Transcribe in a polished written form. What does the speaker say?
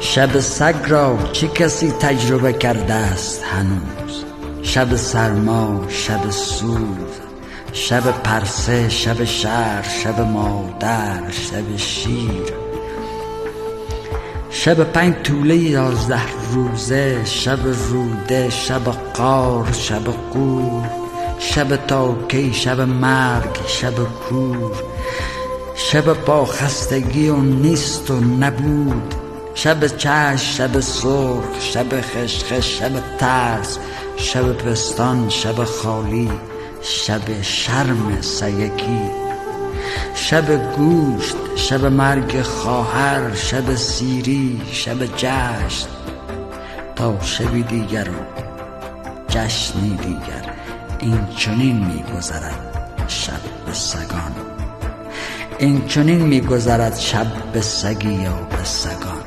شب سگ را چه کسی تجربه کرده است هنوز؟ شب سرما، شب سوز، شب پرسه، شب شهر، شب مادر، شب شیر، شب 5 توله 11 روزه، شب روده، شب قار، شب قور، شب تاکی، شب مرگ، شب کور، شب با خستگی و نیست و نبود، شب چشم، شب سرخ، شب خشخش، شب ترس، شب پستان، شب خالی، شب شرم سیکی، شب گوشت، شب مرگ خواهر، شب سیری، شب جشن، تا شبی دیگر و جشنی دیگر. این چنین می‌گذرد شب به سگان، این چنین می‌گذرد شب به سگی یا به سگان.